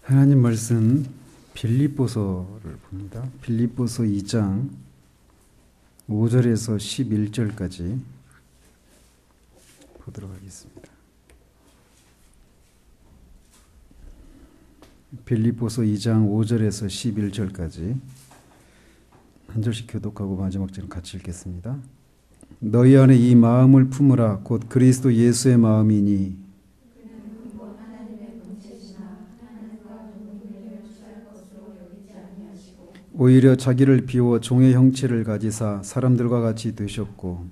하나님 말씀 빌립보서를 봅니다. 빌립보서 2장 5절에서 11절까지 보도록 하겠습니다. 빌립보서 2장 5절에서 11절까지 한 절씩 교독하고 마지막 절은 같이 읽겠습니다. 너희 안에 이 마음을 품으라. 곧 그리스도 예수의 마음이니 오히려 자기를 비워 종의 형체를 가지사 사람들과 같이 되셨고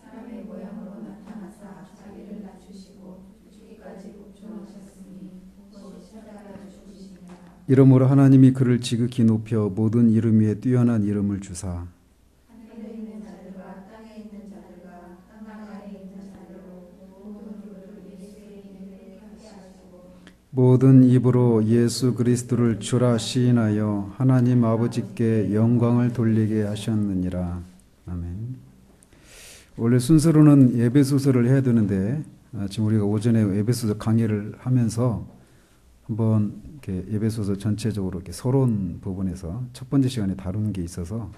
사람의 모양으로 나타나사 자기를 낮추시고 죽기까지 복종하셨으니 곧 십자가를 죽으시니라. 이러므로 하나님이 그를 지극히 높여 모든 이름 위에 뛰어난 이름을 주사 하늘에 있는 자들과 땅에 있는 자들과 땅 아래에 있는 자들로 모든 이름을 예수의 이름에 함께 하시고 모든 입으로 예수 그리스도를 주라 시인하여 하나님 아버지께 영광을 돌리게 하셨느니라. 아멘. 원래 순서로는 에베소서를 해야 되는데 지금 우리가 오전에 에베소서 강의를 하면서 한번 이렇게 에베소서 전체적으로 이렇게 서론 부분에서 첫 번째 시간에 다룬 게 있어서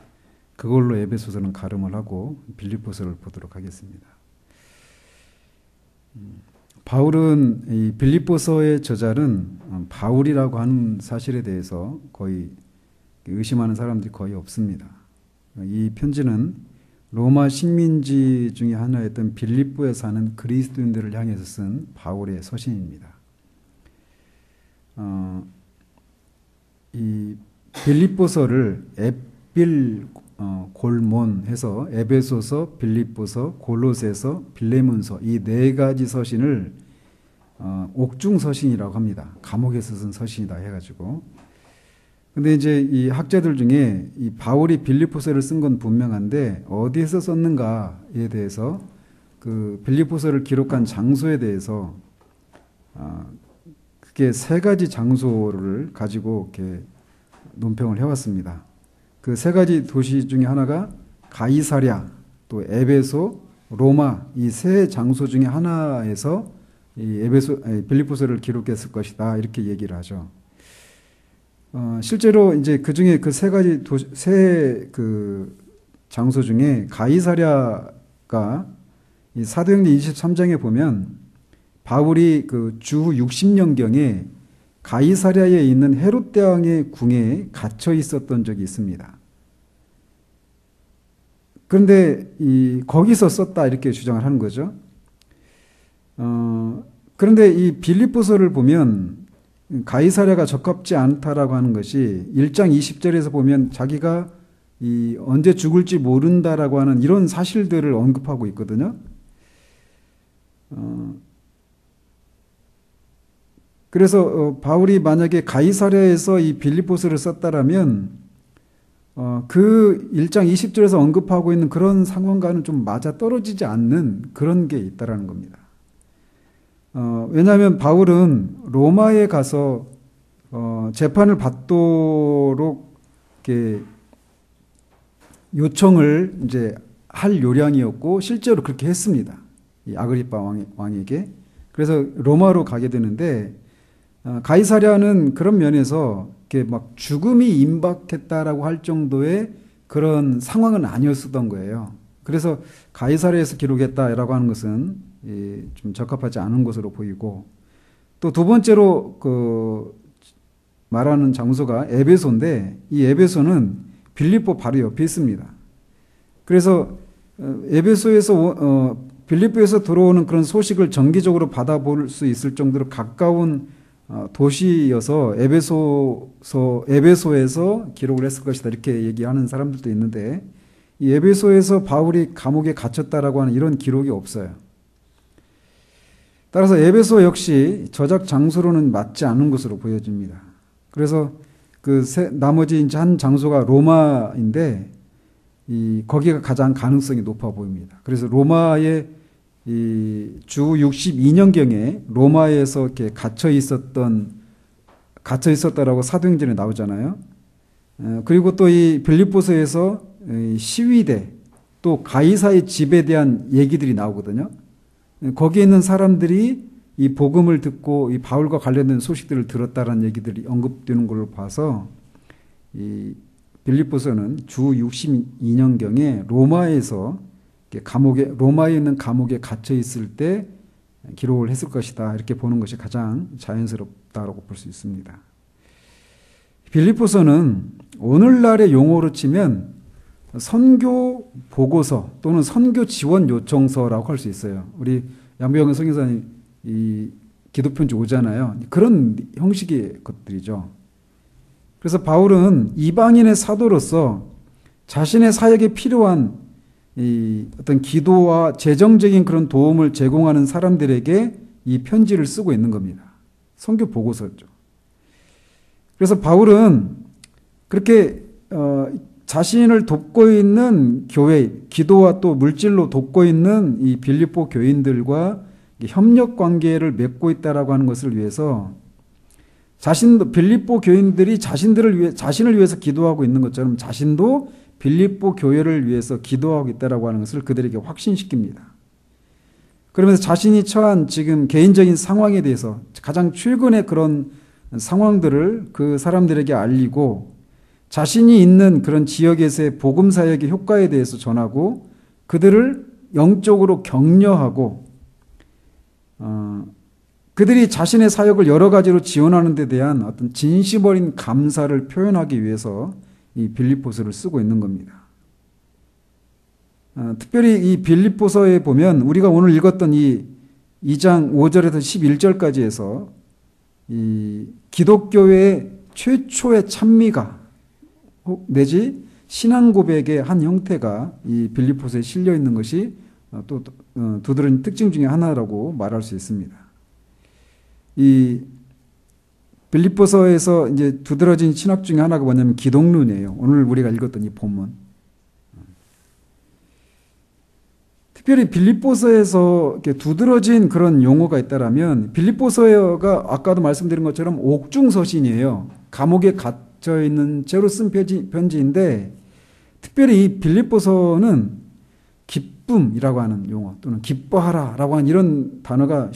그걸로 에베소서는 가름을 하고 빌립보서를 보도록 하겠습니다. 바울은 이 빌립보서의 저자는 바울이라고 하는 사실에 대해서 거의 의심하는 사람들이 거의 없습니다. 이 편지는 로마 식민지 중에 하나였던 빌립보에 사는 그리스도인들을 향해서 쓴 바울의 서신입니다. 이 빌립보서를 에필 골몬 해서 에베소서, 빌립보서, 골로새서, 빌레몬서 이 네 가지 서신을 옥중 서신이라고 합니다. 감옥에서 쓴 서신이다 해가지고. 근데 이제 이 학자들 중에 이 바울이 빌립보서를 쓴 건 분명한데 어디에서 썼는가에 대해서 그 빌립보서를 기록한 장소에 대해서 그게 세 가지 장소를 가지고 이렇게 논평을 해왔습니다. 그 세 가지 도시 중에 하나가 가이사랴, 또 에베소, 로마 이 세 장소 중에 하나에서 이 빌립보서를 기록했을 것이다 이렇게 얘기를 하죠. 실제로 이제 그 중에 그 세 가지 그 장소 중에 가이사랴가 이 사도행전 23장에 보면 바울이 그 주후 60년경에 가이사랴에 있는 헤롯 대왕의 궁에 갇혀 있었던 적이 있습니다. 그런데 거기서 썼다 이렇게 주장을 하는 거죠. 그런데 이 빌립보서를 보면 가이사랴가 적합지 않다라고 하는 것이 1장 20절에서 보면 자기가 언제 죽을지 모른다라고 하는 이런 사실들을 언급하고 있거든요. 그래서 바울이 만약에 가이사랴에서 이 빌립보서를 썼다라면 그 1장 20절에서 언급하고 있는 그런 상황과는 좀 맞아 떨어지지 않는 그런 게 있다라는 겁니다. 왜냐하면 바울은 로마에 가서 재판을 받도록 이렇게 요청을 이제 할 요량이었고 실제로 그렇게 했습니다. 이 아그리파 왕에게. 그래서 로마로 가게 되는데 가이사랴는 그런 면에서 이렇게 막 죽음이 임박했다라고 할 정도의 그런 상황은 아니었던 거예요. 그래서 가이사랴에서 기록했다라고 하는 것은 좀 적합하지 않은 것으로 보이고 또 두 번째로 그 말하는 장소가 에베소인데 이 에베소는 빌립보 바로 옆에 있습니다. 그래서 빌립보에서 들어오는 그런 소식을 정기적으로 받아볼 수 있을 정도로 가까운 도시여서 에베소에서 기록을 했을 것이다 이렇게 얘기하는 사람들도 있는데 이 에베소에서 바울이 감옥에 갇혔다라고 하는 이런 기록이 없어요. 따라서 에베소 역시 저작 장소로는 맞지 않은 것으로 보여집니다. 그래서 나머지 이제 한 장소가 로마인데 거기가 가장 가능성이 높아 보입니다. 그래서 로마의 주 62년경에 로마에서 이렇게 갇혀 있었다라고 사도행전에 나오잖아요. 그리고 또 이 빌립보서에서 시위대 또 가이사의 집에 대한 얘기들이 나오거든요. 거기에 있는 사람들이 이 복음을 듣고 이 바울과 관련된 소식들을 들었다라는 얘기들이 언급되는 걸로 봐서 이 빌립보서는 주 62년경에 로마에서 로마에 있는 감옥에 갇혀 있을 때 기록을 했을 것이다. 이렇게 보는 것이 가장 자연스럽다고 볼 수 있습니다. 빌립보서는 오늘날의 용어로 치면 선교 보고서 또는 선교 지원 요청서라고 할 수 있어요. 우리 양부영 선교사님 이 기도편지 오잖아요. 그런 형식의 것들이죠. 그래서 바울은 이방인의 사도로서 자신의 사역에 필요한 이 어떤 기도와 재정적인 그런 도움을 제공하는 사람들에게 이 편지를 쓰고 있는 겁니다. 선교 보고서죠. 그래서 바울은 그렇게 자신을 돕고 있는 교회, 기도와 또 물질로 돕고 있는 이 빌립보 교인들과 협력 관계를 맺고 있다라고 하는 것을 위해서 빌립보 교인들이 자신을 위해서 기도하고 있는 것처럼 자신도 빌립보 교회를 위해서 기도하고 있다라고 하는 것을 그들에게 확신시킵니다. 그러면서 자신이 처한 지금 개인적인 상황에 대해서 가장 최근의 그런 상황들을 그 사람들에게 알리고 자신이 있는 그런 지역에서의 복음 사역의 효과에 대해서 전하고 그들을 영적으로 격려하고 그들이 자신의 사역을 여러 가지로 지원하는 데 대한 어떤 진심 어린 감사를 표현하기 위해서 이 빌립보서를 쓰고 있는 겁니다. 특별히 이 빌립보서에 보면 우리가 오늘 읽었던 이 2장 5절에서 11절까지 해서 이 기독교의 최초의 찬미가 내지 신앙 고백의 한 형태가 이 빌립보서에 실려 있는 것이 또 두드러진 특징 중에 하나라고 말할 수 있습니다. 이 빌립보서에서 이제 두드러진 신학 중에 하나가 뭐냐면 기독론이에요. 오늘 우리가 읽었던 이 본문. 특별히 빌립보서에서 이렇게 두드러진 그런 용어가 있다라면 빌립보서가 아까도 말씀드린 것처럼 옥중서신이에요. 감옥에 갇혀 있는 채로 쓴 편지인데 특별히 이 빌립보서는 기쁨이라고 하는 용어 또는 기뻐하라라고 하는 이런 단어가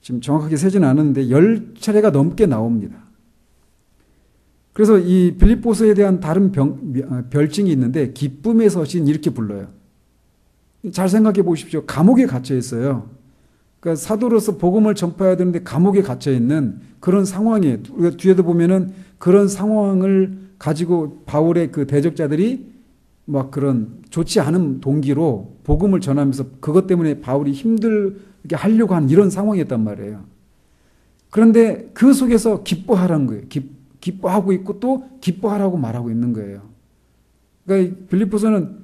지금 정확하게 세지는 않았는데 10차례가 넘게 나옵니다. 그래서 이 빌립보서에 대한 다른 별칭이 있는데 기쁨의 서신 이렇게 불러요. 잘 생각해 보십시오. 감옥에 갇혀 있어요. 그러니까 사도로서 복음을 전파해야 되는데 감옥에 갇혀 있는 그런 상황이에요. 우리가 뒤에도 보면은 그런 상황을 가지고 바울의 그 대적자들이 막 그런 좋지 않은 동기로 복음을 전하면서 그것 때문에 바울이 힘들게 하려고 하는 이런 상황이었단 말이에요. 그런데 그 속에서 기뻐하라는 거예요. 기뻐하고 있고 또 기뻐하라고 말하고 있는 거예요. 그러니까 빌립보서는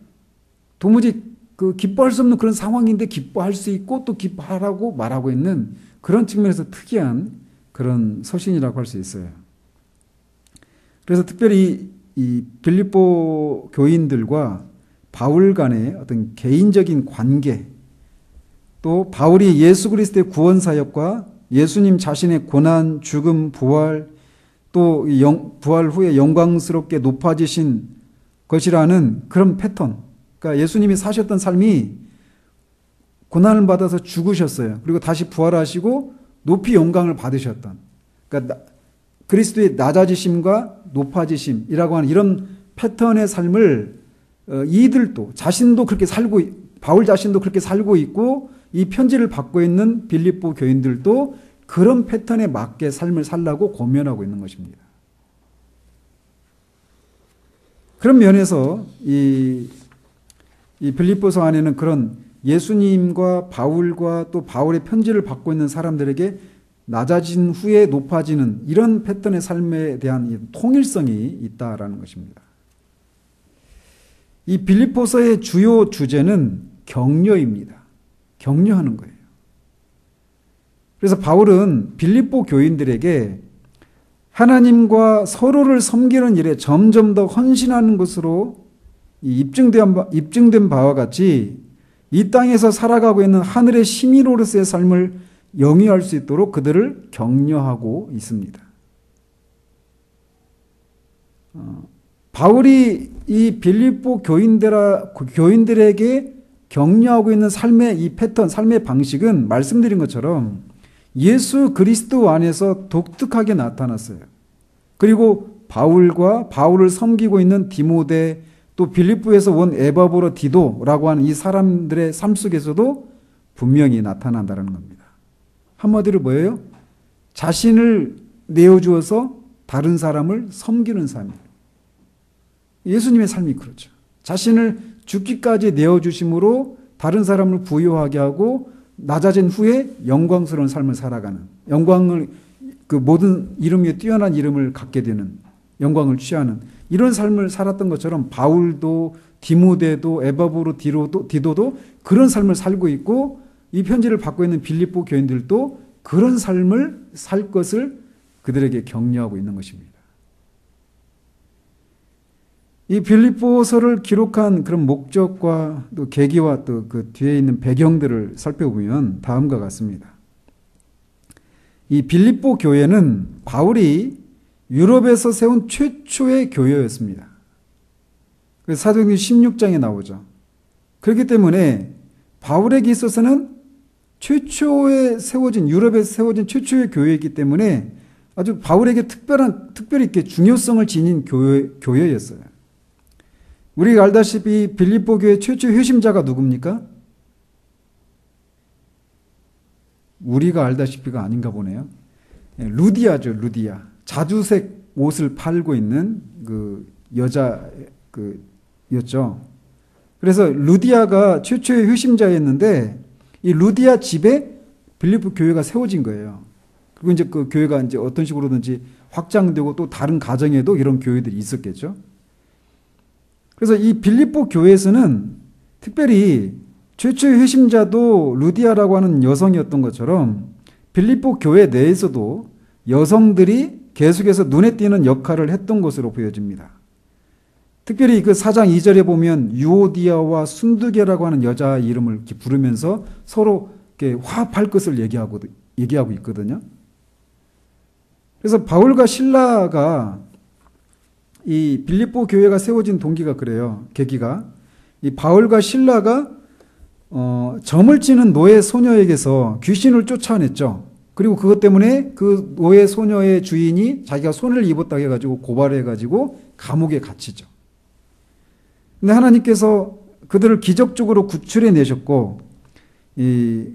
도무지 그 기뻐할 수 없는 그런 상황인데 기뻐할 수 있고 또 기뻐하라고 말하고 있는 그런 측면에서 특이한 그런 서신이라고 할 수 있어요. 그래서 특별히 이 빌립보 교인들과 바울 간의 어떤 개인적인 관계 또 바울이 예수 그리스도의 구원 사역과 예수님 자신의 고난, 죽음, 부활 또 부활 후에 영광스럽게 높아지신 것이라는 그런 패턴 그러니까 예수님이 사셨던 삶이 고난을 받아서 죽으셨어요. 그리고 다시 부활하시고 높이 영광을 받으셨던 그러니까 그리스도의 낮아지심과 높아지심이라고 하는 이런 패턴의 삶을 이들도 자신도 그렇게 바울 자신도 그렇게 살고 있고 이 편지를 받고 있는 빌립보 교인들도 그런 패턴에 맞게 삶을 살라고 고면하고 있는 것입니다. 그런 면에서 이 빌립보서 안에는 그런 예수님과 바울과 또 바울의 편지를 받고 있는 사람들에게 낮아진 후에 높아지는 이런 패턴의 삶에 대한 통일성이 있다라는 것입니다. 이 빌립보서의 주요 주제는 격려입니다. 격려하는 거예요. 그래서 바울은 빌립보 교인들에게 하나님과 서로를 섬기는 일에 점점 더 헌신하는 것으로 입증된 바와 같이 이 땅에서 살아가고 있는 하늘의 시민으로서의 삶을 영위할 수 있도록 그들을 격려하고 있습니다. 바울이 이 빌립보 교인들에게 격려하고 있는 삶의 이 패턴, 삶의 방식은 말씀드린 것처럼 예수 그리스도 안에서 독특하게 나타났어요. 그리고 바울을 섬기고 있는 디모데, 또 빌립보에서 온 에바브로 디도라고 하는 이 사람들의 삶 속에서도 분명히 나타난다는 겁니다. 한마디로 뭐예요? 자신을 내어주어서 다른 사람을 섬기는 삶이에요. 예수님의 삶이 그렇죠. 자신을 죽기까지 내어주심으로 다른 사람을 부유하게 하고 낮아진 후에 영광스러운 삶을 살아가는, 영광을, 그 모든 이름 위에 뛰어난 이름을 갖게 되는, 영광을 취하는 이런 삶을 살았던 것처럼 바울도 디모데도 에바브로 디도도 그런 삶을 살고 있고, 이 편지를 받고 있는 빌립보 교인들도 그런 삶을 살 것을 그들에게 격려하고 있는 것입니다. 이 빌립보서를 기록한 그런 목적과 또 계기와 또 그 뒤에 있는 배경들을 살펴보면 다음과 같습니다. 이 빌립보 교회는 바울이 유럽에서 세운 최초의 교회였습니다. 사도행전 16장에 나오죠. 그렇기 때문에 바울에게 있어서는 유럽에서 세워진 최초의 교회이기 때문에 아주 바울에게 특별히 이렇게 중요성을 지닌 교회였어요. 우리가 알다시피 빌립보 교회 최초 회심자가 누굽니까? 우리가 알다시피가 아닌가 보네요. 루디아죠, 루디아. 자주색 옷을 팔고 있는 그 여자였죠. 그래서 루디아가 최초의 회심자였는데, 이 루디아 집에 빌립보 교회가 세워진 거예요. 그리고 이제 그 교회가 이제 어떤 식으로든지 확장되고 또 다른 가정에도 이런 교회들이 있었겠죠. 그래서 이 빌립보 교회에서는 특별히 최초의 회심자도 루디아라고 하는 여성이었던 것처럼 빌립보 교회 내에서도 여성들이 계속해서 눈에 띄는 역할을 했던 것으로 보여집니다. 특별히 그 4장 2절에 보면 유오디아와 순두계라고 하는 여자 이름을 이렇게 부르면서 서로 이렇게 화합할 것을 얘기하고 있거든요. 그래서 바울과 실라가 이 빌립보 교회가 세워진 동기가 그래요. 계기가. 이 바울과 실라가 점을 치는 노예 소녀에게서 귀신을 쫓아냈죠. 그리고 그것 때문에 그 노예 소녀의 주인이 자기가 손해를 입었다 해가지고 고발해가지고 감옥에 갇히죠. 근데 하나님께서 그들을 기적적으로 구출해 내셨고,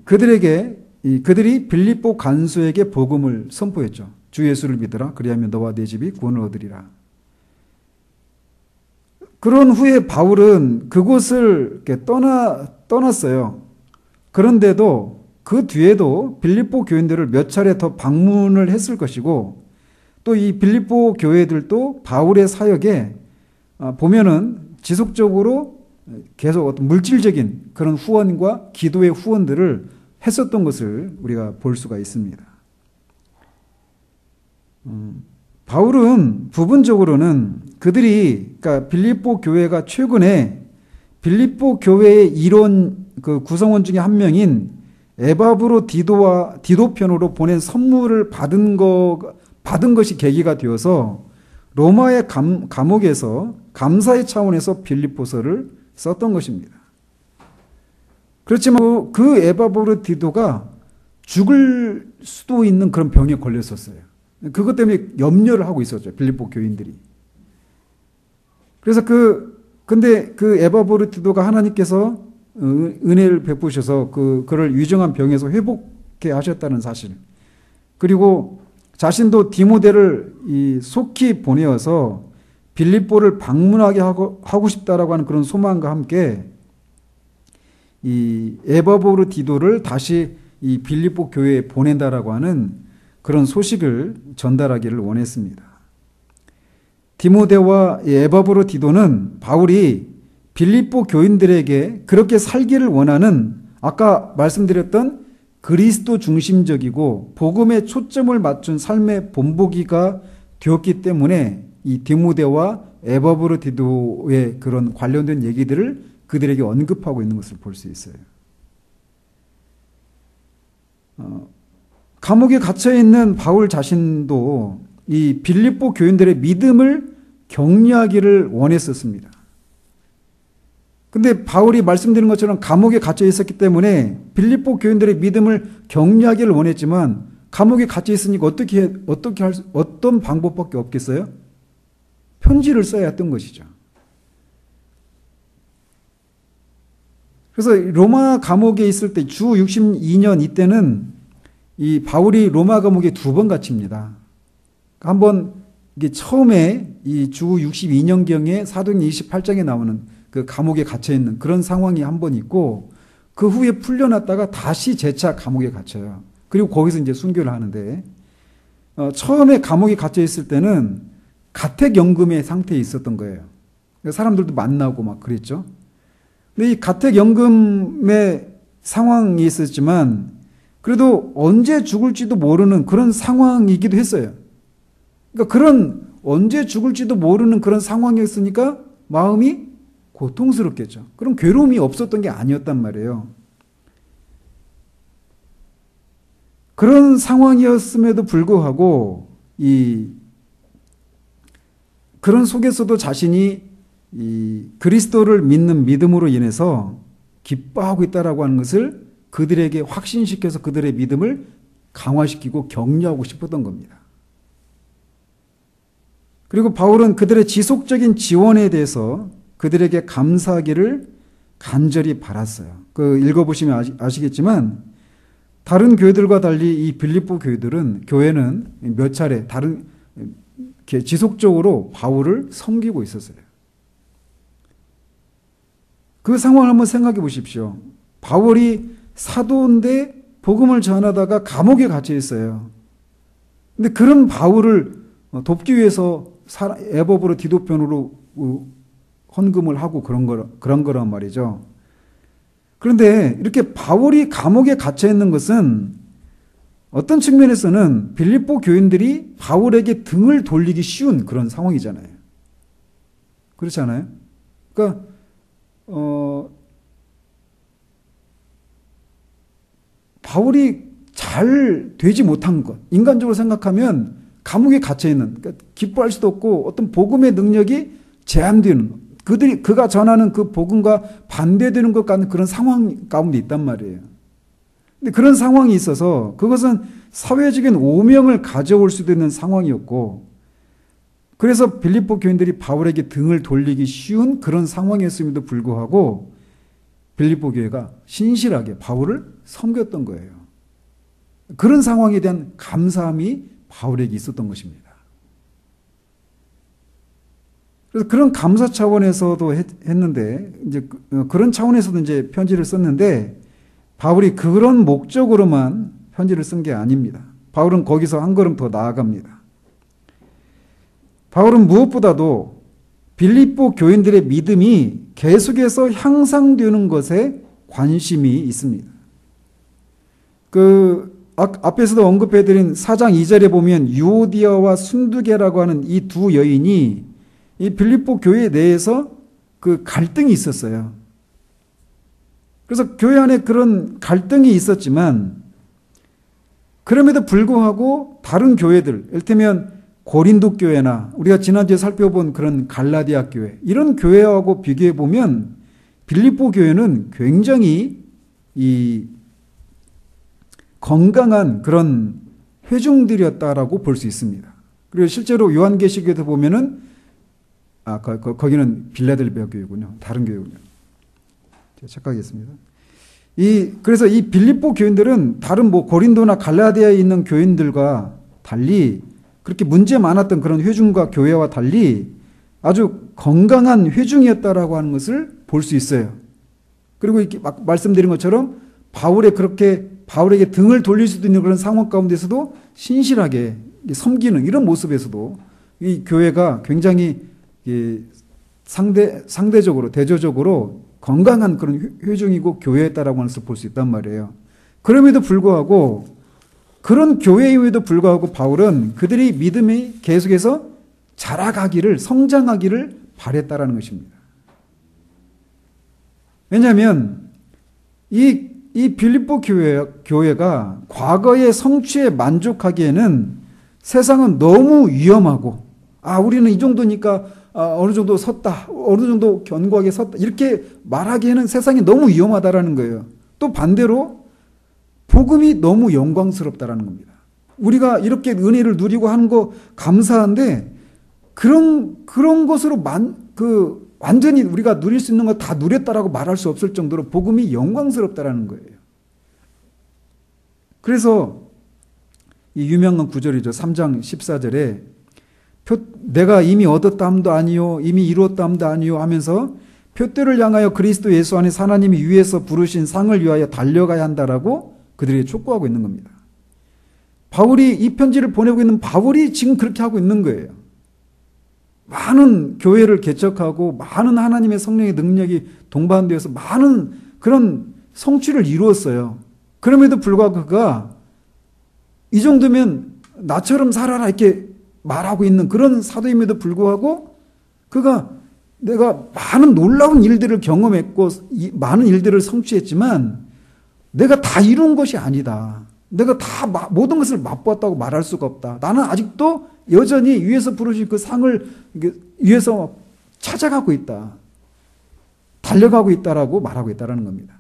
그들이 빌립보 간수에게 복음을 선포했죠. 주 예수를 믿으라. 그리하면 너와 네 집이 구원을 얻으리라. 그런 후에 바울은 그곳을 이렇게 떠났어요. 그런데도 그 뒤에도 빌립보 교인들을 몇 차례 더 방문을 했을 것이고, 또 이 빌립보 교회들도 바울의 사역에 보면은 지속적으로 계속 어떤 물질적인 그런 후원과 기도의 후원들을 했었던 것을 우리가 볼 수가 있습니다. 바울은 부분적으로는 그러니까 빌립보 교회가 최근에 빌립보 교회의 이론 그 구성원 중에 한 명인 에바브로 디도 편으로 보낸 선물을 받은 것이 계기가 되어서 로마의 감옥에서 감사의 차원에서 빌립보서를 썼던 것입니다. 그렇지만 그 에바브로 디도가 죽을 수도 있는 그런 병에 걸렸었어요. 그것 때문에 염려를 하고 있었죠, 빌립보 교인들이. 그래서 근데 그 에바브로 디도가 하나님께서 은혜를 베푸셔서 그를 위중한 병에서 회복해 하셨다는 사실. 그리고 자신도 디모데를 속히 보내어서 빌립보를 방문하게 하고 싶다라고 하는 그런 소망과 함께 이 에바브로 디도를 다시 이 빌립보 교회에 보낸다라고 하는 그런 소식을 전달하기를 원했습니다. 디모데와 에바브로 디도는 바울이 빌립보 교인들에게 그렇게 살기를 원하는, 아까 말씀드렸던 그리스도 중심적이고 복음에 초점을 맞춘 삶의 본보기가 되었기 때문에 이 디모데와 에바브로 디도의 그런 관련된 얘기들을 그들에게 언급하고 있는 것을 볼 수 있어요. 감옥에 갇혀있는 바울 자신도 이 빌립보 교인들의 믿음을 격려하기를 원했었습니다. 근데 바울이 말씀드린 것처럼 감옥에 갇혀 있었기 때문에 빌립보 교인들의 믿음을 격려하기를 원했지만 감옥에 갇혀 있으니까 어떤 방법밖에 없겠어요? 편지를 써야 했던 것이죠. 그래서 로마 감옥에 있을 때 주 62년 이때는 이 바울이 로마 감옥에 2번 갇힙니다. 한번 이게 처음에 이 주 62년경에 사도행전 28장에 나오는 그 감옥에 갇혀 있는 그런 상황이 한 번 있고 그 후에 풀려났다가 다시 재차 감옥에 갇혀요. 그리고 거기서 이제 순교를 하는데 처음에 감옥에 갇혀 있을 때는 가택연금의 상태에 있었던 거예요. 사람들도 만나고 막 그랬죠. 근데 이 가택연금의 상황이 있었지만 그래도 언제 죽을지도 모르는 그런 상황이기도 했어요. 그러니까 그런 언제 죽을지도 모르는 그런 상황이었으니까 마음이 고통스럽겠죠. 그럼 괴로움이 없었던 게 아니었단 말이에요. 그런 상황이었음에도 불구하고 그런 속에서도 자신이 이 그리스도를 믿는 믿음으로 인해서 기뻐하고 있다라고 하는 것을 그들에게 확신시켜서 그들의 믿음을 강화시키고 격려하고 싶었던 겁니다. 그리고 바울은 그들의 지속적인 지원에 대해서 그들에게 감사하기를 간절히 바랐어요. 읽어보시면 아시겠지만 다른 교회들과 달리 이 빌립보 교회는 몇 차례 지속적으로 바울을 섬기고 있었어요. 그 상황을 한번 생각해 보십시오. 바울이 사도인데 복음을 전하다가 감옥에 갇혀 있어요. 근데 그런 바울을 돕기 위해서 애법으로 디도편으로 헌금을 하고 그런 거란 말이죠. 그런데 이렇게 바울이 감옥에 갇혀 있는 것은 어떤 측면에서는 빌립보 교인들이 바울에게 등을 돌리기 쉬운 그런 상황이잖아요. 그렇지 않아요? 그러니까 바울이 잘 되지 못한 것, 인간적으로 생각하면 감옥에 갇혀 있는, 그러니까 기뻐할 수도 없고 어떤 복음의 능력이 제한되는, 그가 전하는 그 복음과 반대되는 것 같은 그런 상황 가운데 있단 말이에요. 근데 그런 상황이 있어서 그것은 사회적인 오명을 가져올 수도 있는 상황이었고, 그래서 빌립보 교인들이 바울에게 등을 돌리기 쉬운 그런 상황이었음에도 불구하고 빌립보 교회가 신실하게 바울을 섬겼던 거예요. 그런 상황에 대한 감사함이 바울에게 있었던 것입니다. 그래서 그런 감사 차원에서도 했는데, 이제 그런 차원에서도 이제 편지를 썼는데, 바울이 그런 목적으로만 편지를 쓴 게 아닙니다. 바울은 거기서 한 걸음 더 나아갑니다. 바울은 무엇보다도 빌립보 교인들의 믿음이 계속해서 향상되는 것에 관심이 있습니다. 앞에서도 언급해드린 4장 2절에 보면 유오디아와 순두계라고 하는 이 두 여인이 이 빌립보 교회 내에서 그 갈등이 있었어요. 그래서 교회 안에 그런 갈등이 있었지만 그럼에도 불구하고 다른 교회들, 이를테면 고린도 교회나 우리가 지난주에 살펴본 그런 갈라디아 교회, 이런 교회하고 비교해 보면 빌립보 교회는 굉장히 이 건강한 그런 회중들이었다라고 볼 수 있습니다. 그리고 실제로 요한계시록에도 보면은 거기는 빌라델비아 교회군요. 다른 교회군요. 제가 착각했습니다. 그래서 이 빌립보 교인들은 다른 고린도나 갈라디아에 있는 교인들과 달리 그렇게 문제 많았던 그런 회중과 교회와 달리 아주 건강한 회중이었다라고 하는 것을 볼 수 있어요. 그리고 이렇게 말씀드린 것처럼 바울에게 등을 돌릴 수도 있는 그런 상황 가운데서도 신실하게 섬기는 이런 모습에서도 이 교회가 굉장히 상대적으로 대조적으로 건강한 그런 회중이고 교회였다라고 하는 것을 볼 수 있단 말이에요. 그럼에도 불구하고 그런 교회임에도 불구하고 바울은 그들이 믿음이 계속해서 자라가기를, 성장하기를 바랬다라는 것입니다. 왜냐하면 이 빌립보 교회가 과거의 성취에 만족하기에는 세상은 너무 위험하고 우리는 이 정도니까 어느 정도 섰다, 어느 정도 견고하게 섰다, 이렇게 말하기에는 세상이 너무 위험하다라는 거예요. 또 반대로 복음이 너무 영광스럽다라는 겁니다. 우리가 이렇게 은혜를 누리고 하는 거 감사한데 그런 것으로 완전히 우리가 누릴 수 있는 거 다 누렸다라고 말할 수 없을 정도로 복음이 영광스럽다라는 거예요. 그래서 이 유명한 구절이죠. 3장 14절에 내가 이미 얻었다 함도 아니요 이미 이루었다 함도 아니요 하면서 표대를 향하여 그리스도 예수 안에 하나님이 위에서 부르신 상을 위하여 달려가야 한다라고 그들이 촉구하고 있는 겁니다. 바울이 이 편지를 보내고 있는 바울이 지금 그렇게 하고 있는 거예요. 많은 교회를 개척하고 많은 하나님의 성령의 능력이 동반되어서 많은 그런 성취를 이루었어요. 그럼에도 불구하고 그가 이 정도면 나처럼 살아라 이렇게 말하고 있는 그런 사도임에도 불구하고 그가 내가 많은 놀라운 일들을 경험했고 많은 일들을 성취했지만 내가 다 이룬 것이 아니다. 내가 다 모든 것을 맛보았다고 말할 수가 없다. 나는 아직도 여전히 위에서 부르신 그 상을 위에서 찾아가고 있다. 달려가고 있다라고 말하고 있다는 겁니다.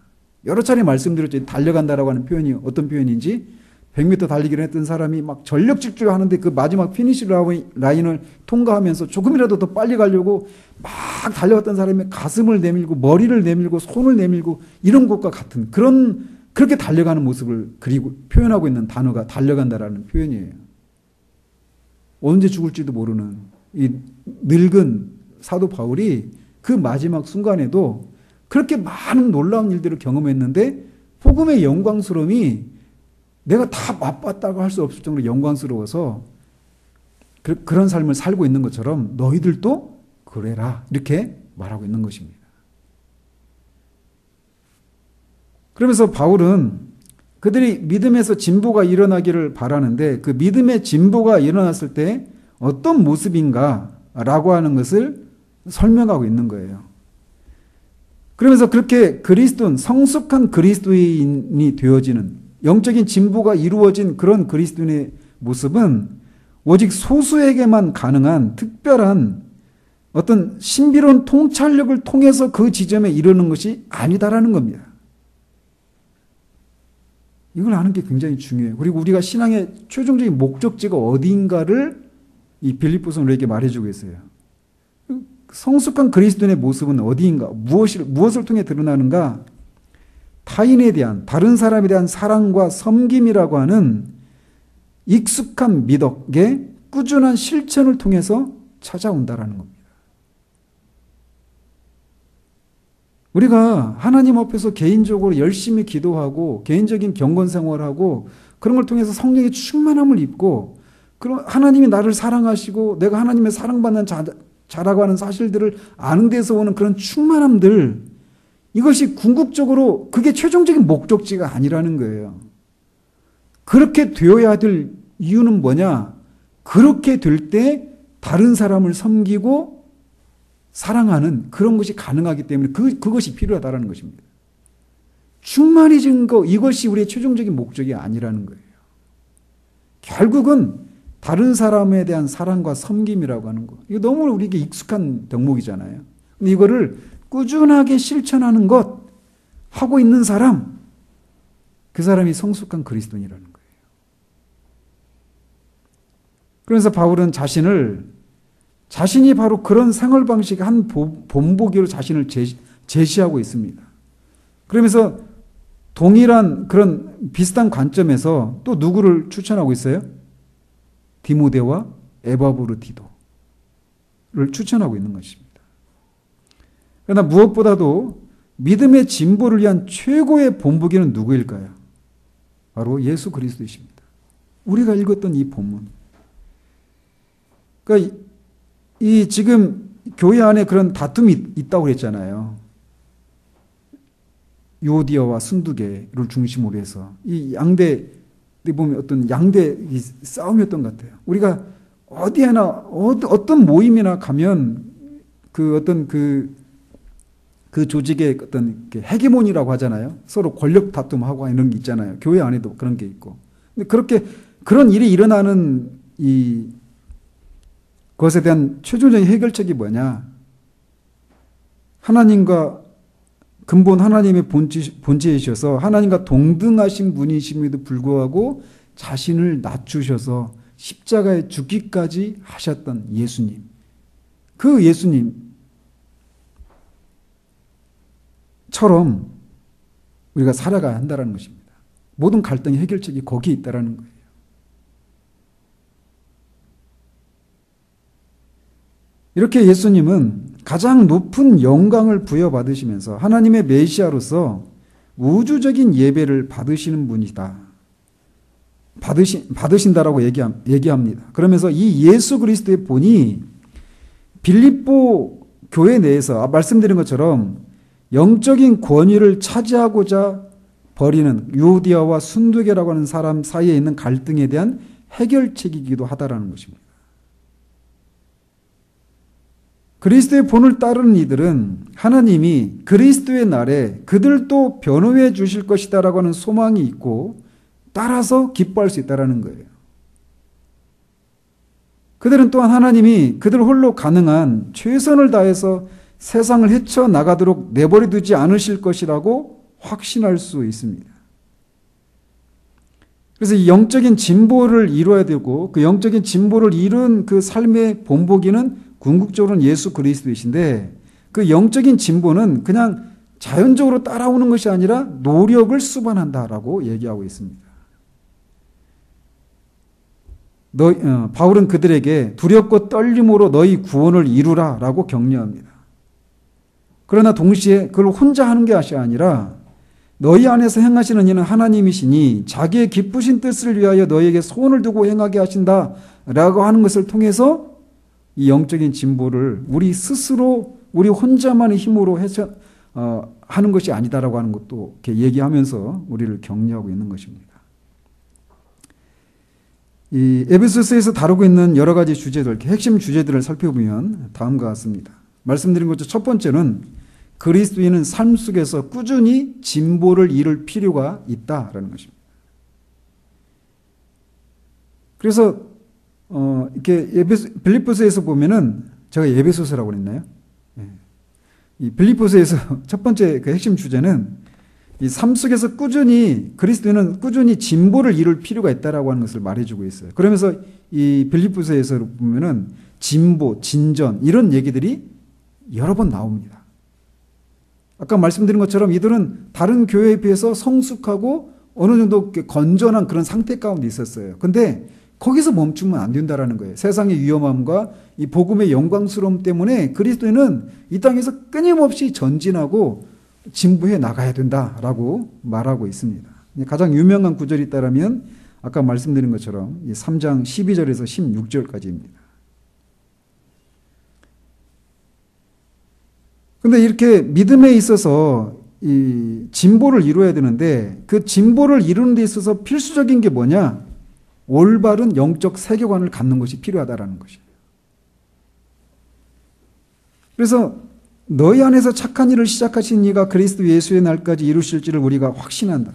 여러 차례 말씀드렸죠. 달려간다라고 하는 표현이 어떤 표현인지 100m 달리기를 했던 사람이 막 전력 질주하는데 그 마지막 피니시 라인을 통과하면서 조금이라도 더 빨리 가려고 막 달려갔던 사람이 가슴을 내밀고 머리를 내밀고 손을 내밀고 이런 것과 같은 그렇게 달려가는 모습을 그리고 표현하고 있는 단어가 달려간다라는 표현이에요. 언제 죽을지도 모르는 이 늙은 사도 바울이 그 마지막 순간에도 그렇게 많은 놀라운 일들을 경험했는데 복음의 영광스러움이 내가 다 맛봤다고 할 수 없을 정도로 영광스러워서 그런 삶을 살고 있는 것처럼 너희들도 그래라 이렇게 말하고 있는 것입니다. 그러면서 바울은 그들이 믿음에서 진보가 일어나기를 바라는데 그 믿음의 진보가 일어났을 때 어떤 모습인가라고 하는 것을 설명하고 있는 거예요. 그러면서 그렇게 성숙한 그리스도인이 되어지는 영적인 진보가 이루어진 그런 그리스도인의 모습은 오직 소수에게만 가능한 특별한 어떤 신비로운 통찰력을 통해서 그 지점에 이르는 것이 아니다라는 겁니다. 이걸 아는 게 굉장히 중요해요. 그리고 우리가 신앙의 최종적인 목적지가 어디인가를 이 빌립보서는 우리에게 말해주고 있어요. 성숙한 그리스도인의 모습은 어디인가? 무엇을 통해 드러나는가? 타인에 대한, 다른 사람에 대한 사랑과 섬김이라고 하는 익숙한 미덕의 꾸준한 실천을 통해서 찾아온다라는 겁니다. 우리가 하나님 앞에서 개인적으로 열심히 기도하고 개인적인 경건 생활하고 그런 걸 통해서 성령의 충만함을 입고 그럼 하나님이 나를 사랑하시고 내가 하나님의 사랑받는 자라고 하는 사실들을 아는 데서 오는 그런 충만함들, 이것이 궁극적으로 그게 최종적인 목적지가 아니라는 거예요. 그렇게 되어야 될 이유는 뭐냐? 그렇게 될 때 다른 사람을 섬기고 사랑하는 그런 것이 가능하기 때문에 그것이 필요하다는 것입니다. 충만해진 거, 이것이 우리의 최종적인 목적이 아니라는 거예요. 결국은 다른 사람에 대한 사랑과 섬김이라고 하는 거. 이거 너무 우리에게 익숙한 덕목이잖아요. 근데 이거를 꾸준하게 실천하는 것, 하고 있는 사람, 그 사람이 성숙한 그리스도인이라는 거예요. 그래서 바울은 자신이 바로 그런 생활 방식의 한 본보기로 자신을 제시하고 있습니다. 그러면서 동일한 그런 비슷한 관점에서 또 누구를 추천하고 있어요? 디모데와 에바브르디도를 추천하고 있는 것입니다. 그러나 무엇보다도 믿음의 진보를 위한 최고의 본보기는 누구일까요? 바로 예수 그리스도이십니다. 우리가 읽었던 이 본문. 그러니까 이 지금 교회 안에 그런 다툼이 있다고 그랬잖아요. 유오디아와 순두계를 중심으로 해서 이 양대 보면 어떤 양대 싸움이었던 것 같아요. 우리가 어디에나 어떤 모임이나 가면 그 어떤 그 조직의 어떤 헤게모니라고 하잖아요. 서로 권력 다툼하고 이런 게 있잖아요. 교회 안에도 그런 게 있고. 근데 그런 일이 일어나는 이 그것에 대한 최종적인 해결책이 뭐냐? 하나님과 근본 하나님의 본체이셔서 하나님과 동등하신 분이심에도 불구하고 자신을 낮추셔서 십자가에 죽기까지 하셨던 예수님. 그 예수님처럼 우리가 살아가야 한다는 것입니다. 모든 갈등의 해결책이 거기에 있다는 거예요. 이렇게 예수님은 가장 높은 영광을 부여받으시면서 하나님의 메시아로서 우주적인 예배를 받으시는 분이다. 받으신다라고 얘기합니다. 그러면서 이 예수 그리스도의 본이 빌립보 교회 내에서 말씀드린 것처럼 영적인 권위를 차지하고자 벌이는 유오디아와 순두계라고 하는 사람 사이에 있는 갈등에 대한 해결책이기도 하다라는 것입니다. 그리스도의 본을 따르는 이들은 하나님이 그리스도의 날에 그들도 변호해 주실 것이다라고 하는 소망이 있고 따라서 기뻐할 수 있다는 거예요. 그들은 또한 하나님이 그들 홀로 가능한 최선을 다해서 세상을 헤쳐나가도록 내버려 두지 않으실 것이라고 확신할 수 있습니다. 그래서 이 영적인 진보를 이루어야 되고 그 영적인 진보를 이룬 그 삶의 본보기는 궁극적으로는 예수 그리스도이신데 그 영적인 진보는 그냥 자연적으로 따라오는 것이 아니라 노력을 수반한다라고 얘기하고 있습니다. 바울은 그들에게 두렵고 떨림으로 너희 구원을 이루라라고 격려합니다. 그러나 동시에 그걸 혼자 하는 것이 아니라 너희 안에서 행하시는 이는 하나님이시니 자기의 기쁘신 뜻을 위하여 너희에게 소원을 두고 행하게 하신다라고 하는 것을 통해서 이 영적인 진보를 우리 스스로 우리 혼자만의 힘으로 하는 것이 아니다라고 하는 것도 이렇게 얘기하면서 우리를 격려하고 있는 것입니다. 이 에베소서에서 다루고 있는 여러 가지 주제들, 핵심 주제들을 살펴보면 다음과 같습니다. 말씀드린 것처럼 첫 번째는 그리스도인은 삶 속에서 꾸준히 진보를 이룰 필요가 있다라는 것입니다. 그래서 이렇게 빌립보서에서 보면은 제가 에베소서라고 그랬나요? 이 빌립보서에서 첫 번째 그 핵심 주제는 이 삶 속에서 그리스도인은 꾸준히 진보를 이룰 필요가 있다라고 하는 것을 말해주고 있어요. 그러면서 이 빌립보서에서 보면은 진보, 진전 이런 얘기들이 여러 번 나옵니다. 아까 말씀드린 것처럼 이들은 다른 교회에 비해서 성숙하고 어느 정도 건전한 그런 상태 가운데 있었어요. 근데 거기서 멈추면 안 된다라는 거예요. 세상의 위험함과 이 복음의 영광스러움 때문에 그리스도인은 이 땅에서 끊임없이 전진하고 진보해 나가야 된다라고 말하고 있습니다. 가장 유명한 구절이 있다면 아까 말씀드린 것처럼 3장 12절에서 16절까지입니다. 그런데 이렇게 믿음에 있어서 이 진보를 이루어야 되는데 그 진보를 이루는 데 있어서 필수적인 게 뭐냐? 올바른 영적 세계관을 갖는 것이 필요하다라는 것이에요. 그래서 너희 안에서 착한 일을 시작하신 이가 그리스도 예수의 날까지 이루실지를 우리가 확신한다.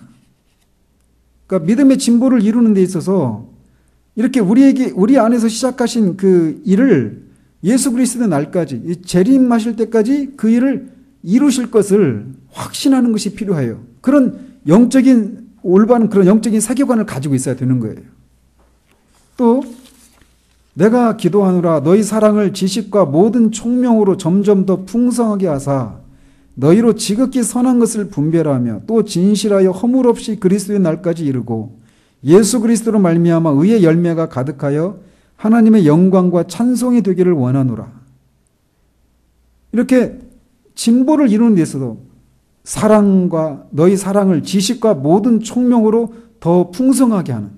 그러니까 믿음의 진보를 이루는 데 있어서 이렇게 우리 안에서 시작하신 그 일을 예수 그리스도의 날까지 재림하실 때까지 그 일을 이루실 것을 확신하는 것이 필요해요. 그런 영적인 올바른 그런 영적인 세계관을 가지고 있어야 되는 거예요. 또 내가 기도하노라 너희 사랑을 지식과 모든 총명으로 점점 더 풍성하게 하사 너희로 지극히 선한 것을 분별하며 또 진실하여 허물 없이 그리스도의 날까지 이르고 예수 그리스도로 말미암아 의의 열매가 가득하여 하나님의 영광과 찬송이 되기를 원하노라. 이렇게 진보를 이루는 데 있어서 사랑과 너희 사랑을 지식과 모든 총명으로 더 풍성하게 하는,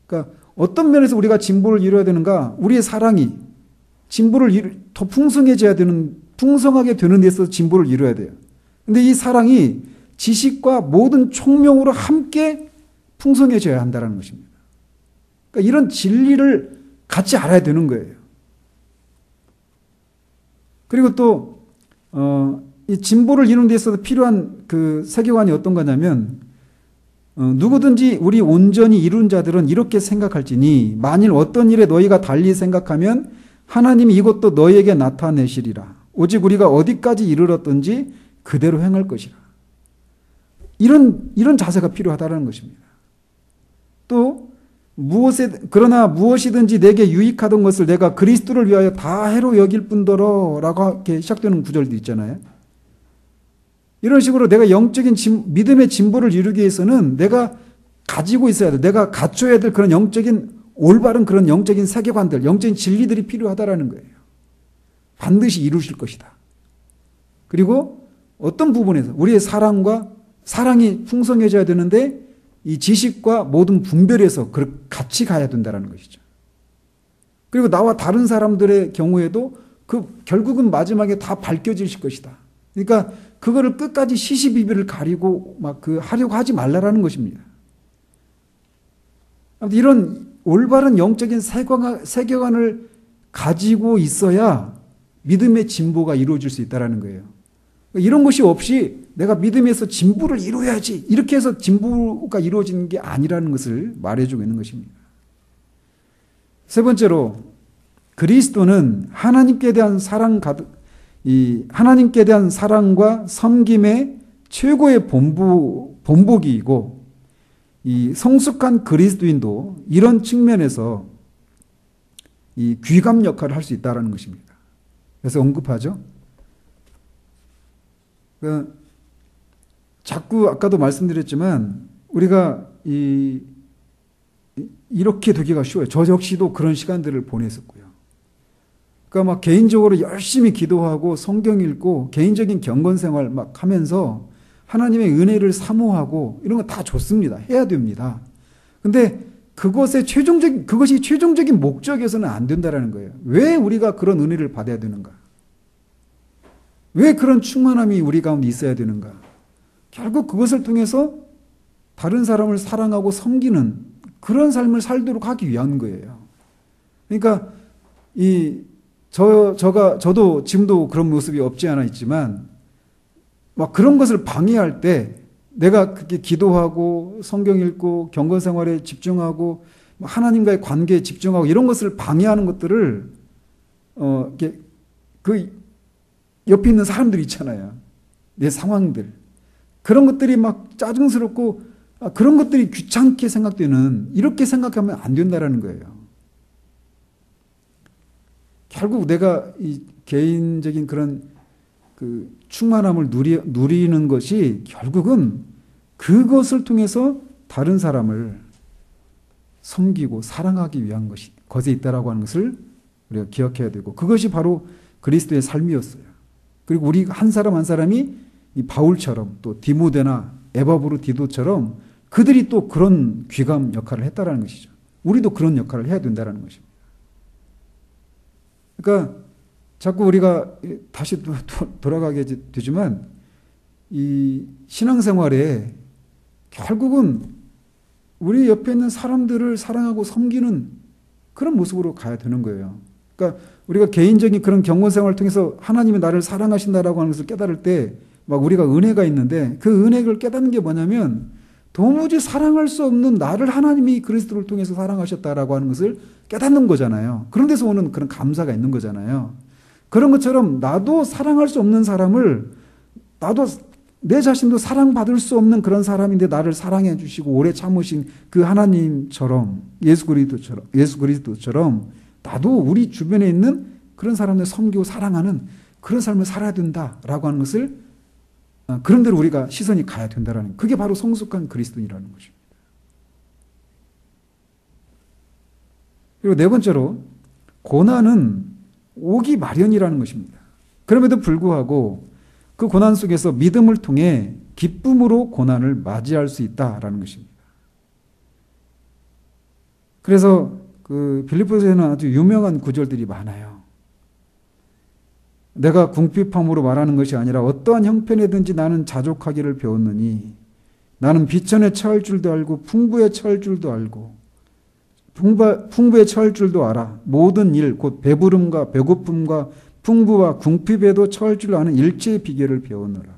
그러니까 어떤 면에서 우리가 진보를 이루어야 되는가? 우리의 사랑이 진보를 더 풍성해져야 되는, 풍성하게 되는 데 있어서 진보를 이루어야 돼요. 근데 이 사랑이 지식과 모든 총명으로 함께 풍성해져야 한다는 것입니다. 그러니까 이런 진리를 같이 알아야 되는 거예요. 그리고 또 이 진보를 이루는 데 있어서 필요한 그 세계관이 어떤 거냐면 누구든지 우리 온전히 이룬 자들은 이렇게 생각할지니 만일 어떤 일에 너희가 달리 생각하면 하나님이 이것도 너희에게 나타내시리라. 오직 우리가 어디까지 이르렀든지 그대로 행할 것이라. 이런 자세가 필요하다는 것입니다. 또 그러나 무엇이든지 내게 유익하던 것을 내가 그리스도를 위하여 다 해로 여길 뿐더러 라고 이렇게 시작되는 구절도 있잖아요. 이런 식으로 내가 영적인 믿음의 진보를 이루기 위해서는 내가 가지고 있어야 돼. 내가 갖춰야 될 그런 영적인 올바른 그런 영적인 세계관들, 영적인 진리들이 필요하다라는 거예요. 반드시 이루실 것이다. 그리고 어떤 부분에서 우리의 사랑이 풍성해져야 되는데 이 지식과 모든 분별에서 같이 가야 된다는 것이죠. 그리고 나와 다른 사람들의 경우에도 결국은 마지막에 다 밝혀질 것이다. 그러니까 그거를 끝까지 시시비비를 가리고 하려고 하지 말라라는 것입니다. 아무튼 이런 올바른 영적인 세계관을 가지고 있어야 믿음의 진보가 이루어질 수 있다는 거예요. 이런 것이 없이 내가 믿음에서 진보를 이루어야지 이렇게 해서 진보가 이루어지는 게 아니라는 것을 말해주고 있는 것입니다. 세 번째로 그리스도는 하나님께 대한 하나님께 대한 사랑과 섬김의 최고의 본보기이고 이 성숙한 그리스도인도 이런 측면에서 이 귀감 역할을 할 수 있다는 것입니다. 그래서 언급하죠. 자꾸 아까도 말씀드렸지만 우리가 이렇게 되기가 쉬워요. 저 역시도 그런 시간들을 보냈었고요. 그러니까 개인적으로 열심히 기도하고 성경 읽고 개인적인 경건 생활 하면서 하나님의 은혜를 사모하고 이런 거 다 좋습니다. 해야 됩니다. 근데 그것이 최종적인 목적에서는 안 된다라는 거예요. 왜 우리가 그런 은혜를 받아야 되는가? 왜 그런 충만함이 우리 가운데 있어야 되는가? 결국 그것을 통해서 다른 사람을 사랑하고 섬기는 그런 삶을 살도록 하기 위한 거예요. 그러니까 저도 지금도 그런 모습이 없지 않아 있지만 그런 것을 방해할 때 내가 그렇게 기도하고 성경 읽고 경건 생활에 집중하고 하나님과의 관계에 집중하고 이런 것을 방해하는 것들을 그 옆에 있는 사람들 있잖아요. 내 상황들. 그런 것들이 짜증스럽고 그런 것들이 귀찮게 생각되는 이렇게 생각하면 안 된다라는 거예요. 결국 내가 이 개인적인 그런 충만함을 누리는 것이 결국은 그것을 통해서 다른 사람을 섬기고 사랑하기 위한 것에 있다라고 하는 것을 우리가 기억해야 되고 그것이 바로 그리스도의 삶이었어요. 그리고 우리 한 사람 한 사람이 이 바울처럼 또 디모데나 에바브로 디도처럼 그들이 또 그런 귀감 역할을 했다라는 것이죠. 우리도 그런 역할을 해야 된다라는 것입니다. 그러니까 자꾸 우리가 다시 돌아가게 되지만 이 신앙생활에 결국은 우리 옆에 있는 사람들을 사랑하고 섬기는 그런 모습으로 가야 되는 거예요. 그러니까 우리가 개인적인 그런 경건생활을 통해서 하나님이 나를 사랑하신다라고 하는 것을 깨달을 때 우리가 은혜가 있는데 그 은혜를 깨닫는 게 뭐냐면 도무지 사랑할 수 없는 나를 하나님이 그리스도를 통해서 사랑하셨다라고 하는 것을 깨닫는 거잖아요. 그런 데서 오는 그런 감사가 있는 거잖아요. 그런 것처럼 나도 사랑할 수 없는 사람을 나도 내 자신도 사랑받을 수 없는 그런 사람인데 나를 사랑해 주시고 오래 참으신 그 하나님처럼 예수 그리스도처럼 나도 우리 주변에 있는 그런 사람들 섬기고 사랑하는 그런 삶을 살아야 된다라고 하는 것을 그런 대로 우리가 시선이 가야 된다라는 그게 바로 성숙한 그리스도인이라는 것입니다. 그리고 네 번째로 고난은 오기 마련이라는 것입니다. 그럼에도 불구하고 그 고난 속에서 믿음을 통해 기쁨으로 고난을 맞이할 수 있다라는 것입니다. 그래서 그 빌립보서에는 아주 유명한 구절들이 많아요. 내가 궁핍함으로 말하는 것이 아니라 어떠한 형편이든지 나는 자족하기를 배웠느니 나는 비천에 처할 줄도 알고 풍부에 처할 줄도 알고 풍부에 처할 줄도 알아. 모든 일 곧 배부름과 배고픔과 풍부와 궁핍에도 처할 줄 아는 일체의 비결을 배우느라.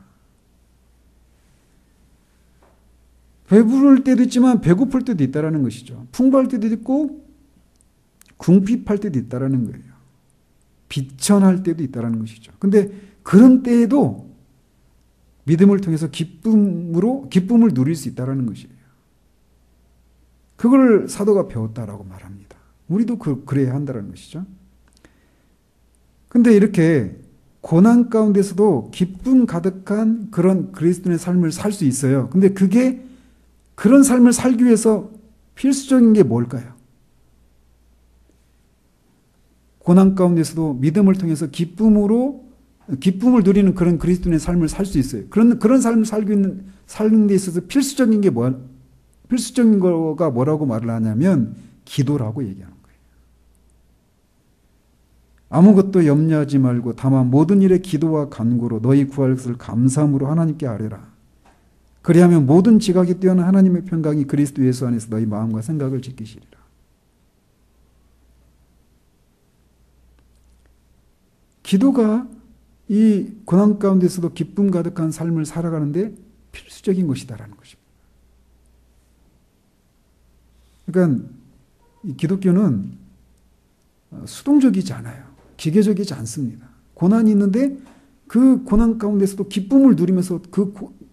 배부를 때도 있지만 배고플 때도 있다라는 것이죠. 풍부할 때도 있고 궁핍할 때도 있다라는 거예요. 비천할 때도 있다는 것이죠. 근데 그런 때에도 믿음을 통해서 기쁨을 누릴 수 있다는 것이에요. 그걸 사도가 배웠다라고 말합니다. 우리도 그래야 한다는 것이죠. 근데 이렇게 고난 가운데서도 기쁨 가득한 그런 그리스도인의 삶을 살 수 있어요. 근데 그런 삶을 살기 위해서 필수적인 게 뭘까요? 고난 가운데서도 믿음을 통해서 기쁨을 누리는 그런 그리스도인의 삶을 살 수 있어요. 그런 삶을 살는 데 있어서 필수적인 거가 뭐라고 말을 하냐면 기도라고 얘기하는 거예요. 아무것도 염려하지 말고 다만 모든 일에 기도와 간구로 너희 구할 것을 감사함으로 하나님께 아뢰라. 그리하면 모든 지각이 뛰어난 하나님의 평강이 그리스도 예수 안에서 너희 마음과 생각을 지키시리라. 기도가 이 고난 가운데서도 기쁨 가득한 삶을 살아가는데 필수적인 것이다라는 것입니다. 그러니까 이 기독교는 수동적이지 않아요. 기계적이지 않습니다. 고난이 있는데 그 고난 가운데서도 기쁨을 누리면서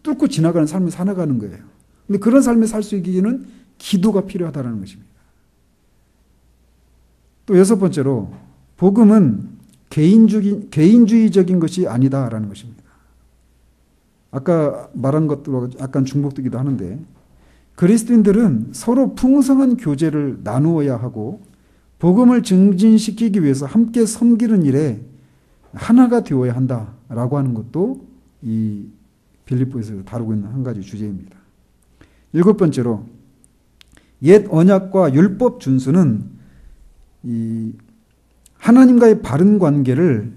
뚫고 지나가는 삶을 살아가는 거예요. 근데 그런 삶을 살 수 있기에는 기도가 필요하다는 것입니다. 또 여섯 번째로 복음은 개인주의적인 것이 아니다라는 것입니다. 아까 말한 것도 약간 중복되기도 하는데 그리스도인들은 서로 풍성한 교제를 나누어야 하고 복음을 증진시키기 위해서 함께 섬기는 일에 하나가 되어야 한다라고 하는 것도 이 빌립보에서 다루고 있는 한 가지 주제입니다. 일곱 번째로 옛 언약과 율법 준수는 이 하나님과의 바른 관계를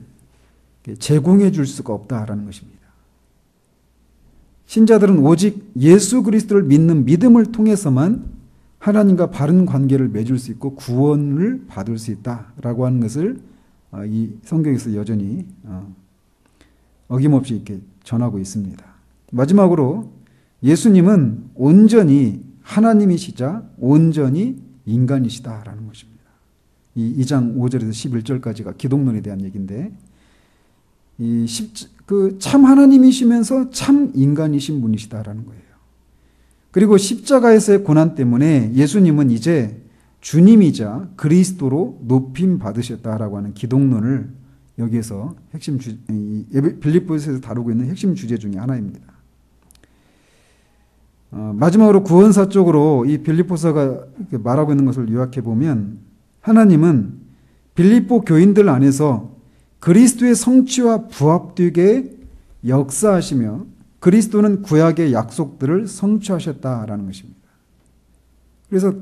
제공해 줄 수가 없다라는 것입니다. 신자들은 오직 예수 그리스도를 믿는 믿음을 통해서만 하나님과 바른 관계를 맺을 수 있고 구원을 받을 수 있다라고 하는 것을 이 성경에서 여전히 어김없이 이렇게 전하고 있습니다. 마지막으로 예수님은 온전히 하나님이시자 온전히 인간이시다라는 것입니다. 이 2장 5절에서 11절까지가 기독론에 대한 얘기인데 참 하나님이시면서 참 인간이신 분이시다라는 거예요. 그리고 십자가에서의 고난 때문에 예수님은 이제 주님이자 그리스도로 높임 받으셨다라고 하는 기독론을 여기에서 빌립보에서 다루고 있는 핵심 주제 중에 하나입니다. 마지막으로 구원사 쪽으로 이 빌립보서가 말하고 있는 것을 요약해 보면 하나님은 빌립보 교인들 안에서 그리스도의 성취와 부합되게 역사하시며 그리스도는 구약의 약속들을 성취하셨다라는 것입니다. 그래서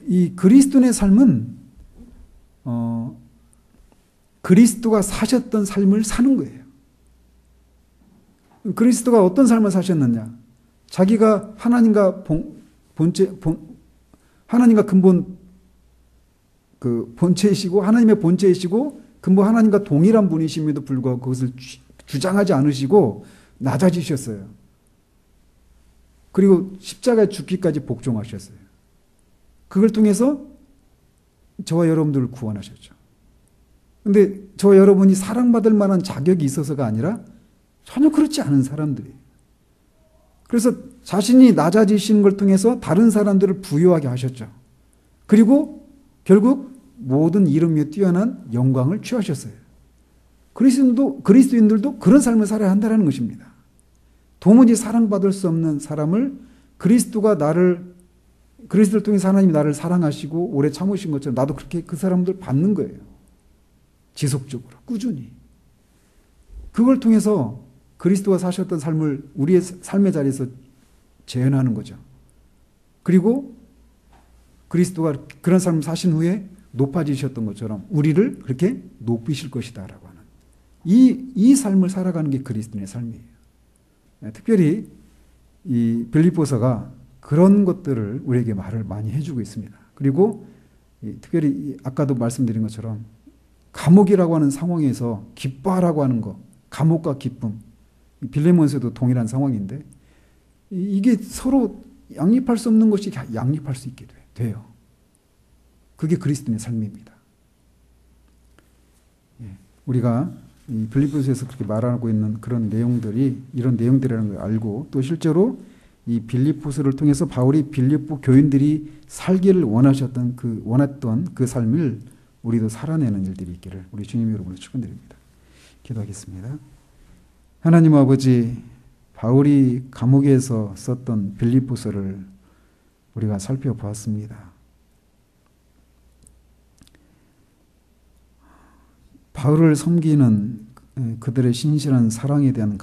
이 그리스도의 삶은 그리스도가 사셨던 삶을 사는 거예요. 그리스도가 어떤 삶을 사셨느냐? 자기가 하나님과 하나님과 근본 본체이시고 하나님의 본체이시고 근본 하나님과 동일한 분이심에도 불구하고 그것을 주장하지 않으시고 낮아지셨어요. 그리고 십자가에 죽기까지 복종하셨어요. 그걸 통해서 저와 여러분들을 구원하셨죠. 근데 저와 여러분이 사랑받을 만한 자격이 있어서가 아니라 전혀 그렇지 않은 사람들이에요. 그래서 자신이 낮아지시는 걸 통해서 다른 사람들을 부유하게 하셨죠. 그리고 결국 모든 이름 위에 뛰어난 영광을 취하셨어요. 그리스도인들도 그런 삶을 살아야 한다는 것입니다. 도무지 사랑받을 수 없는 사람을 그리스도를 통해서 하나님이 나를 사랑하시고 오래 참으신 것처럼 나도 그렇게 그 사람들 받는 거예요. 지속적으로 꾸준히. 그걸 통해서 그리스도가 사셨던 삶을 우리의 삶의 자리에서 재현하는 거죠. 그리고 그리스도가 그런 삶을 사신 후에 높아지셨던 것처럼 우리를 그렇게 높이실 것이다라고 하는 이 삶을 살아가는 게 그리스도의 삶이에요. 특별히 이 빌립보서가 그런 것들을 우리에게 말을 많이 해주고 있습니다. 그리고 특별히 아까도 말씀드린 것처럼 감옥이라고 하는 상황에서 기뻐하라고 하는 것, 감옥과 기쁨, 빌레몬에서도 동일한 상황인데 이게 서로 양립할 수 없는 것이 양립할 수 있게 돼요. 그게 그리스도의 삶입니다. 우리가 이 빌립보서에서 그렇게 말하고 있는 그런 내용들이 이런 내용들이라는 걸 알고 또 실제로 이 빌립보서를 통해서 바울이 빌립보 교인들이 살기를 원하셨던 원했던 그 삶을 우리도 살아내는 일들이 있기를 우리 주님 여러분을 축원드립니다. 기도하겠습니다. 하나님 아버지, 바울이 감옥에서 썼던 빌립보서를 우리가 살펴보았습니다. 바울을 섬기는 그들의 신실한 사랑에 대한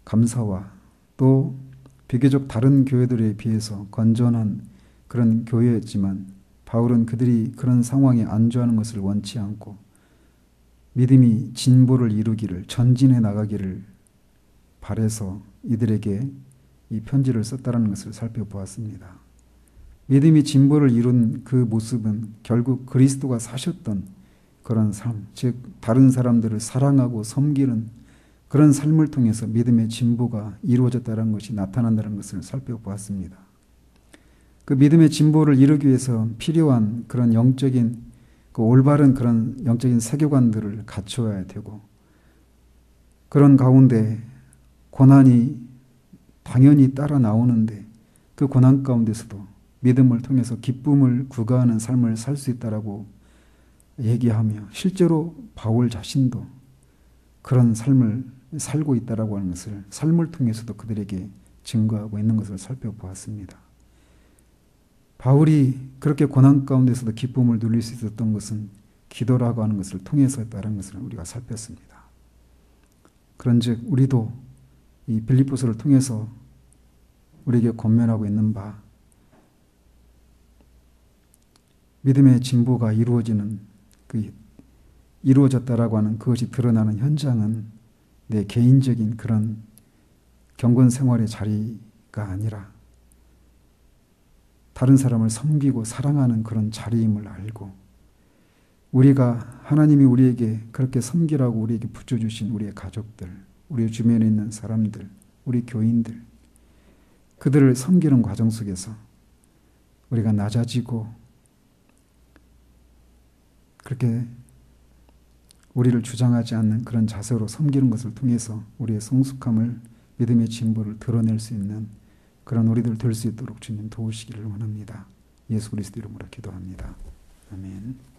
감사와 또 비교적 다른 교회들에 비해서 건전한 그런 교회였지만 바울은 그들이 그런 상황에 안주하는 것을 원치 않고 믿음이 진보를 이루기를 전진해 나가기를 바라서 이들에게 이 편지를 썼다는 것을 살펴보았습니다. 믿음이 진보를 이룬 그 모습은 결국 그리스도가 사셨던 그런 삶, 즉 다른 사람들을 사랑하고 섬기는 그런 삶을 통해서 믿음의 진보가 이루어졌다는 것이 나타난다는 것을 살펴보았습니다. 그 믿음의 진보를 이루기 위해서 필요한 그런 영적인 올바른 그런 영적인 세계관들을 갖추어야 되고 그런 가운데 고난이 당연히 따라 나오는데 그 고난 가운데서도 믿음을 통해서 기쁨을 구가하는 삶을 살 수 있다라고 얘기하며 실제로 바울 자신도 그런 삶을 살고 있다라고 하는 것을 삶을 통해서도 그들에게 증거하고 있는 것을 살펴보았습니다. 바울이 그렇게 고난 가운데서도 기쁨을 누릴 수 있었던 것은 기도라고 하는 것을 통해서였다는 것을 우리가 살폈습니다. 그런즉 우리도 이 빌립보서를 통해서 우리에게 권면하고 있는 바 믿음의 진보가 이루어졌다라고 하는 그것이 드러나는 현장은 내 개인적인 그런 경건 생활의 자리가 아니라 다른 사람을 섬기고 사랑하는 그런 자리임을 알고 우리가 하나님이 우리에게 그렇게 섬기라고 우리에게 붙여주신 우리의 가족들, 우리 주변에 있는 사람들, 우리 교인들 그들을 섬기는 과정 속에서 우리가 낮아지고 그렇게 우리를 주장하지 않는 그런 자세로 섬기는 것을 통해서 우리의 성숙함을 믿음의 진보를 드러낼 수 있는 그런 우리들 될 수 있도록 주님 도우시기를 원합니다. 예수 그리스도 이름으로 기도합니다. 아멘.